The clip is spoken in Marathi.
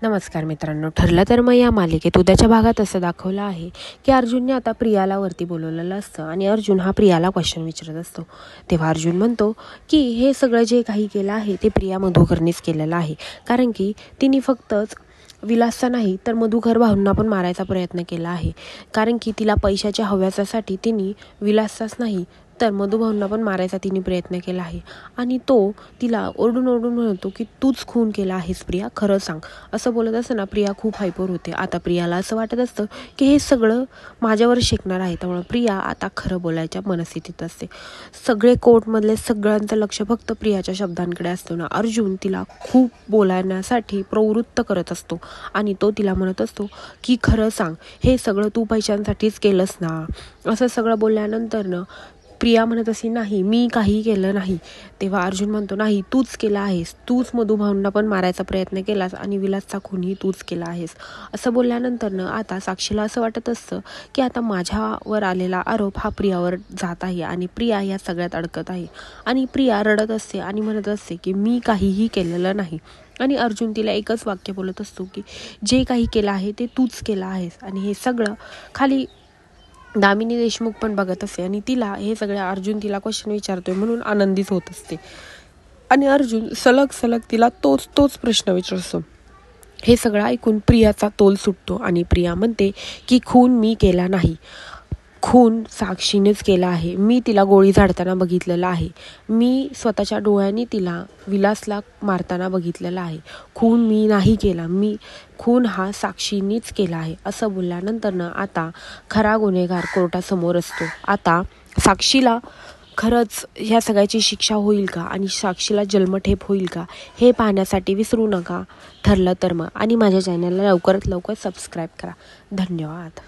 नमस्कार मित्रांनो, ठरलं तर मग या मालिकेत उद्याच्या भागात असं दाखवलं आहे की अर्जुनने आता प्रियाला वरती बोलवलेलं असतं आणि अर्जुन हा प्रियाला क्वेश्चन विचारत असतो. तेव्हा अर्जुन म्हणतो की हे सगळं जे काही केलं आहे ते प्रिया मधुकरनीच केलेलं आहे, कारण की तिने फक्तच विलासचा नाही तर मधुकर भाऊंना पण मारायचा प्रयत्न केला आहे. कारण की तिला पैशाच्या हव्यासासाठी तिने विलासचाच नाही तर मधुभाऊंना पण मारायचा तिने प्रयत्न केला आहे. आणि तो तिला ओरडून ओरडून म्हणतो की तूच खून केला आहेस प्रिया, खरं सांग. असं बोलत असताना प्रिया खूप हायपर होते. आता प्रियाला असं वाटत असतं की हे सगळं माझ्यावर शेकणार आहे, त्यामुळे प्रिया आता खरं बोलायच्या मनस्थितीत असते. सगळे कोर्टमधले सगळ्यांचं लक्ष फक्त प्रियाच्या शब्दांकडे असतो ना. अर्जुन तिला खूप बोलण्यासाठी प्रवृत्त करत असतो आणि तो तिला म्हणत असतो की खरं सांग, हे सगळं तू पैशांसाठीच केलंस ना. असं सगळं बोलल्यानंतर ना प्रिया म्हणत असे, नाही मी काही केलं नाही. तेव्हा अर्जुन म्हणतो, नाही तूच केला आहेस, तूच मधुभाऊंना पण मारायचा प्रयत्न केलास आणि विलासचा खूनही तूच केला आहेस. असं बोलल्यानंतर ना आता साक्षीला असं वाटत असतं की आता माझ्यावर आलेला आरोप हा प्रियावर जात आहे आणि प्रिया या सगळ्यात अडकत आहे. आणि प्रिया रडत असते आणि म्हणत असते की मी काहीही केलेलं नाही. आणि अर्जुन तिला एकच वाक्य बोलत असतो की जे काही केलं आहे ते तूच केलं आहेस. आणि हे सगळं खाली दामिनी देशमुख पण बघत असते आणि तिला हे सगळे अर्जुन तिला क्वेश्चन विचारतोय म्हणून आनंदीच होत असते. आणि अर्जुन सलग तिला तोच प्रश्न विचारतो. हे सगळं ऐकून प्रियाचा तोल सुटतो आणि प्रिया म्हणते की खून मी केला नाही, खून साक्षीनेच केला आहे. मी तिला गोळी झाडताना बघितलेलं आहे, मी स्वतःच्या डोळ्यांनी तिला विलासला मारताना बघितलेलं आहे. खून मी नाही केला, खून हा साक्षीनीच केला आहे. असं बोलल्यानंतर ना आता खरा गुन्हेगार कोर्टासमोर असतो. आता साक्षीला खरंच ह्या सगळ्याची शिक्षा होईल का आणि साक्षीला जन्मठेप होईल का, हे पाहण्यासाठी विसरू नका ठरलं तर मग. आणि माझ्या चॅनलला लवकरात लवकर सबस्क्राईब करा. धन्यवाद.